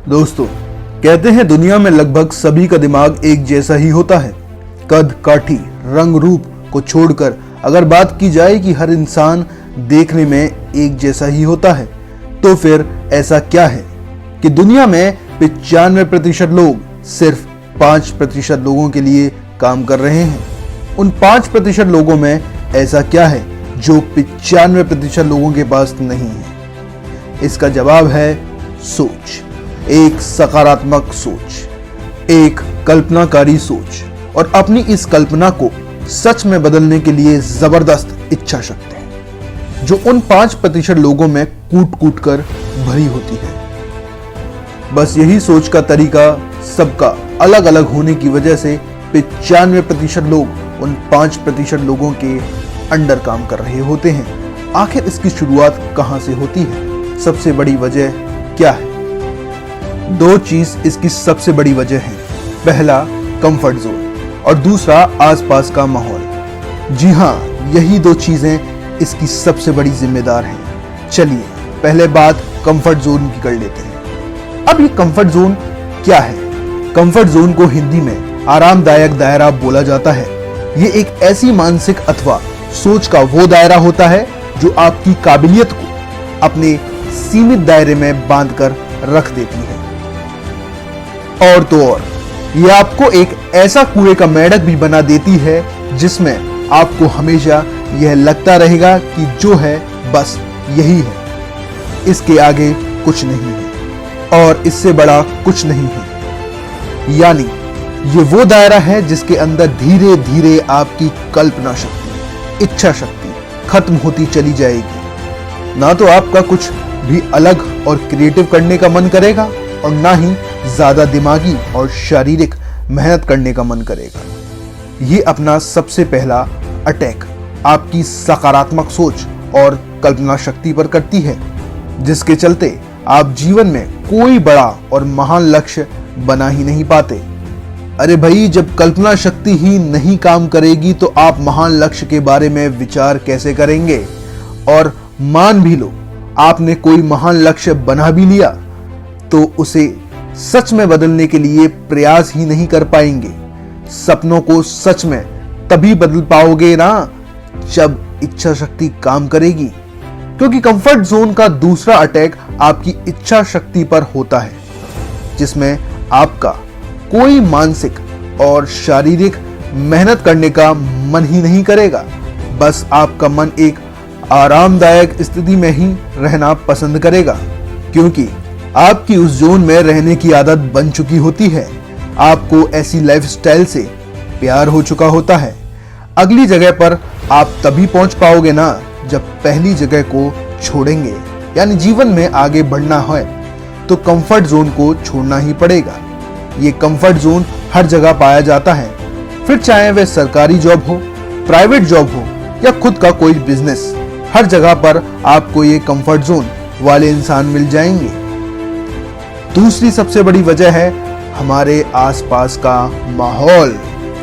दोस्तों, कहते हैं दुनिया में लगभग सभी का दिमाग एक जैसा ही होता है। कद काठी रंग रूप को छोड़कर अगर बात की जाए कि हर इंसान देखने में एक जैसा ही होता है, तो फिर ऐसा क्या है कि दुनिया में 95% लोग सिर्फ 5% लोगों के लिए काम कर रहे हैं। उन 5% लोगों में ऐसा क्या है जो 95% लोगों के पास नहीं है? इसका जवाब है सोच। एक सकारात्मक सोच, एक कल्पनाकारी सोच और अपनी इस कल्पना को सच में बदलने के लिए जबरदस्त इच्छा शक्ति जो उन 5% लोगों में कूट कूट कर भरी होती है। बस यही सोच का तरीका सबका अलग अलग होने की वजह से 95% लोग उन 5% लोगों के अंडर काम कर रहे होते हैं। आखिर इसकी शुरुआत कहां से होती है? सबसे बड़ी वजह क्या है? दो चीज इसकी सबसे बड़ी वजह है। पहला कंफर्ट जोन और दूसरा आसपास का माहौल। जी हाँ, यही दो चीजें इसकी सबसे बड़ी जिम्मेदार हैं। चलिए पहले बात कंफर्ट जोन की कर लेते हैं। अब ये कंफर्ट जोन क्या है? कंफर्ट जोन को हिंदी में आरामदायक दायरा बोला जाता है। ये एक ऐसी मानसिक अथवा सोच का वो दायरा होता है जो आपकी काबिलियत को अपने सीमित दायरे में बांधकर रख देती है। और तो और ये आपको एक ऐसा कुएं का मेंढक भी बना देती है जिसमें आपको हमेशा यह लगता रहेगा कि जो है बस यही है, इसके आगे कुछ नहीं है और इससे बड़ा कुछ नहीं है। यानी ये वो दायरा है जिसके अंदर धीरे धीरे आपकी कल्पना शक्ति, इच्छा शक्ति खत्म होती चली जाएगी। ना तो आपका कुछ भी अलग और क्रिएटिव करने का मन करेगा और ना ही ज्यादा दिमागी और शारीरिक मेहनत करने का मन करेगा। ये अपना सबसे पहला अटैक आपकी सकारात्मक सोच और कल्पना शक्ति पर करती है, जिसके चलते आप जीवन में कोई बड़ा और महान लक्ष्य बना ही नहीं पाते। अरे भाई, जब कल्पना शक्ति ही नहीं काम करेगी तो आप महान लक्ष्य के बारे में विचार कैसे करेंगे? और मान भी लो आपने कोई महान लक्ष्य बना भी लिया तो उसे सच में बदलने के लिए प्रयास ही नहीं कर पाएंगे। सपनों को सच में तभी बदल पाओगे ना जब इच्छा शक्ति काम करेगी, क्योंकि कंफर्ट जोन का दूसरा अटैक आपकी इच्छा शक्ति पर होता है, जिसमें आपका कोई मानसिक और शारीरिक मेहनत करने का मन ही नहीं करेगा। बस आपका मन एक आरामदायक स्थिति में ही रहना पसंद करेगा, क्योंकि आपकी उस जोन में रहने की आदत बन चुकी होती है। आपको ऐसी लाइफस्टाइल से प्यार हो चुका होता है। अगली जगह पर आप तभी पहुंच पाओगे ना जब पहली जगह को छोड़ेंगे। यानी जीवन में आगे बढ़ना है तो कंफर्ट जोन को छोड़ना ही पड़ेगा। ये कंफर्ट जोन हर जगह पाया जाता है, फिर चाहे वह सरकारी जॉब हो, प्राइवेट जॉब हो या खुद का कोई बिजनेस, हर जगह पर आपको ये कंफर्ट जोन वाले इंसान मिल जाएंगे। दूसरी सबसे बड़ी वजह है हमारे आसपास का माहौल।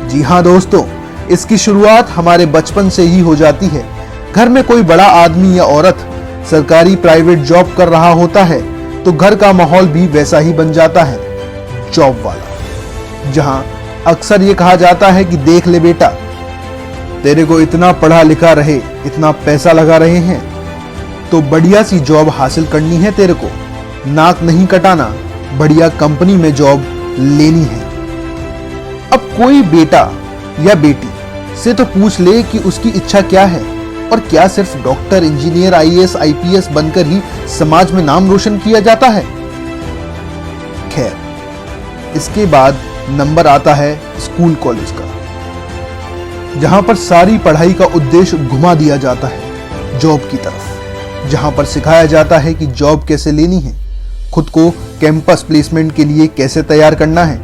जी हाँ दोस्तों, इसकी शुरुआत हमारे बचपन से ही हो जाती है। घर में कोई बड़ा आदमी या औरत सरकारी प्राइवेट जॉब कर रहा होता है तो घर का माहौल भी वैसा ही बन जाता है, जॉब वाला, जहां अक्सर ये कहा जाता है कि देख ले बेटा, तेरे को इतना पढ़ा लिखा रहे, इतना पैसा लगा रहे हैं तो बढ़िया सी जॉब हासिल करनी है, तेरे को नाक नहीं कटाना, बढ़िया कंपनी में जॉब लेनी है। अब कोई बेटा या बेटी से तो पूछ ले कि उसकी इच्छा क्या है, और क्या सिर्फ डॉक्टर, इंजीनियर, आईएएस, आईपीएस बनकर ही समाज में नाम रोशन किया जाता है? खैर, इसके बाद नंबर आता है स्कूल कॉलेज का, जहां पर सारी पढ़ाई का उद्देश्य घुमा दिया जाता है जॉब की तरफ, जहां पर सिखाया जाता है कि जॉब कैसे लेनी है, खुद को कैंपस प्लेसमेंट के लिए कैसे तैयार करना है,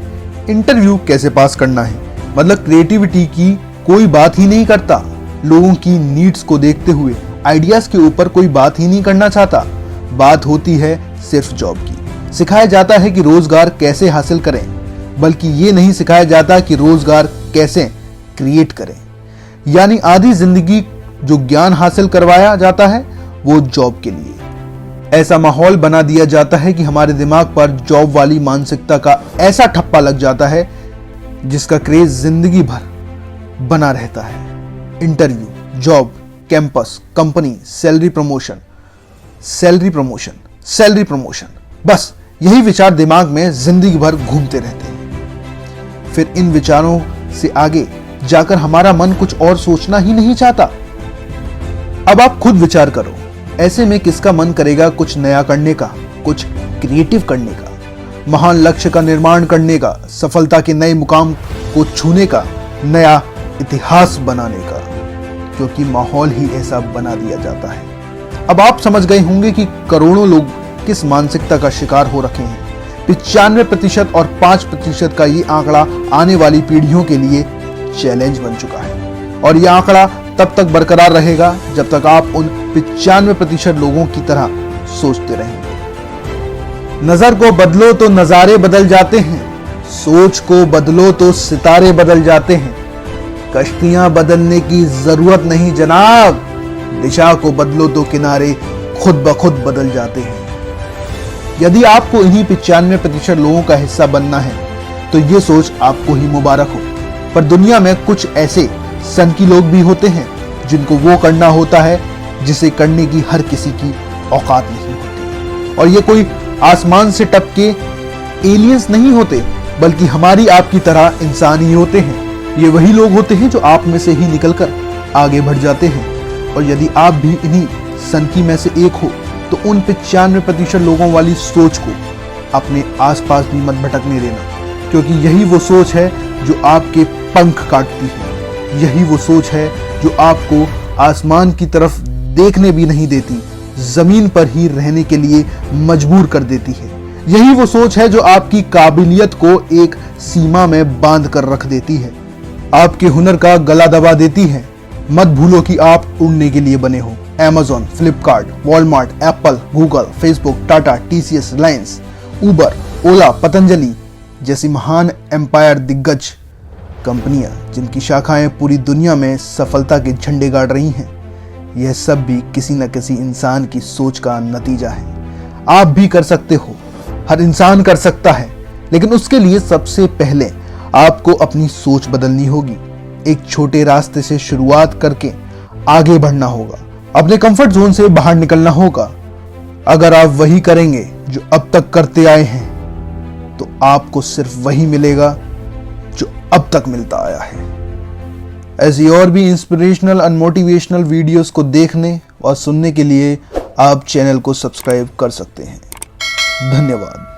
इंटरव्यू कैसे पास करना है। मतलब क्रिएटिविटी की कोई बात ही नहीं करता। लोगों की नीड्स को देखते हुए आइडियाज के ऊपर कोई बात ही नहीं करना चाहता। बात होती है सिर्फ जॉब की। सिखाया जाता है कि रोजगार कैसे हासिल करें, बल्कि ये नहीं सिखाया जाता कि रोजगार कैसे क्रिएट करें। यानी आधी जिंदगी जो ज्ञान हासिल करवाया जाता है वो जॉब के लिए। ऐसा माहौल बना दिया जाता है कि हमारे दिमाग पर जॉब वाली मानसिकता का ऐसा ठप्पा लग जाता है जिसका क्रेज जिंदगी भर बना रहता है। Interview, job, campus, company, salary promotion, salary promotion, salary promotion, बस यही विचार दिमाग में जिंदगी भर घूमते रहते हैं। फिर इन विचारों से आगे जाकर हमारा मन कुछ और सोचना ही नहीं चाहता। अब आप खुद विचार करो, ऐसे में किसका मन करेगा कुछ नया करने का, कुछ क्रिएटिव करने का, महान लक्ष्य का निर्माण करने का, सफलता के नए मुकाम को छूने का, नया इतिहास बनाने का, क्योंकि माहौल ही ऐसा बना दिया जाता है। अब आप समझ गए होंगे कि करोड़ों लोग किस मानसिकता का शिकार हो रखे हैं। 95% और 5% का ये आंकड़ा आने वाली पीढ़ियों के लिए चैलेंज बन चुका है, और यह आंकड़ा तब तक बरकरार रहेगा जब तक आप उन 95% लोगों की तरह सोचते रहेंगे। नजर को बदलो तो नजारे बदल जाते हैं, सोच को बदलो तो सितारे बदल जाते हैं। कश्तियां बदलने की जरूरत नहीं जनाब, दिशा को बदलो तो किनारे खुद ब खुद बदल जाते हैं। यदि आपको इन्हीं 95% लोगों का हिस्सा बनना है तो ये सोच आपको ही मुबारक हो। पर दुनिया में कुछ ऐसे सनकी लोग भी होते हैं जिनको वो करना होता है जिसे करने की हर किसी की औकात नहीं होती। और ये कोई आसमान से टपके एलियंस नहीं होते, बल्कि हमारी आपकी तरह इंसान ही होते हैं। ये वही लोग होते हैं जो आप में से ही निकलकर आगे बढ़ जाते हैं। और यदि आप भी इन्हीं सनकी में से एक हो तो उन 95% लोगों वाली सोच को अपने आसपास भी मत भटकने देना, क्योंकि यही वो सोच है जो आपके पंख काटती है। यही वो सोच है जो आपको आसमान की तरफ देखने भी नहीं देती, जमीन पर ही रहने के लिए मजबूर कर देती है। यही वो सोच है जो आपकी काबिलियत को एक सीमा में बांध कर रख देती है, आपके हुनर का गला दबा देती है। मत भूलो कि आप उड़ने के लिए बने हो। Amazon, Flipkart, Walmart, Apple, Google, Facebook, Tata, TCS, Reliance, Uber, Ola, Patanjali जैसी महान एम्पायर दिग्गज कंपनियां जिनकी शाखाएं पूरी दुनिया में सफलता के झंडे गाड़ रही हैं, यह सब भी किसी न किसी इंसान की सोच का नतीजा है। आप भी कर सकते हो, हर इंसान कर सकता है, लेकिन उसके लिए सबसे पहले आपको अपनी सोच बदलनी होगी। एक छोटे रास्ते से शुरुआत करके आगे बढ़ना होगा, अपने कंफर्ट जोन से बाहर निकलना होगा। अगर आप वही करेंगे जो अब तक करते आए हैं तो आपको सिर्फ वही मिलेगा जो अब तक मिलता आया है। ऐसी और भी इंस्पिरेशनल और मोटिवेशनल वीडियोस को देखने और सुनने के लिए आप चैनल को सब्सक्राइब कर सकते हैं। धन्यवाद।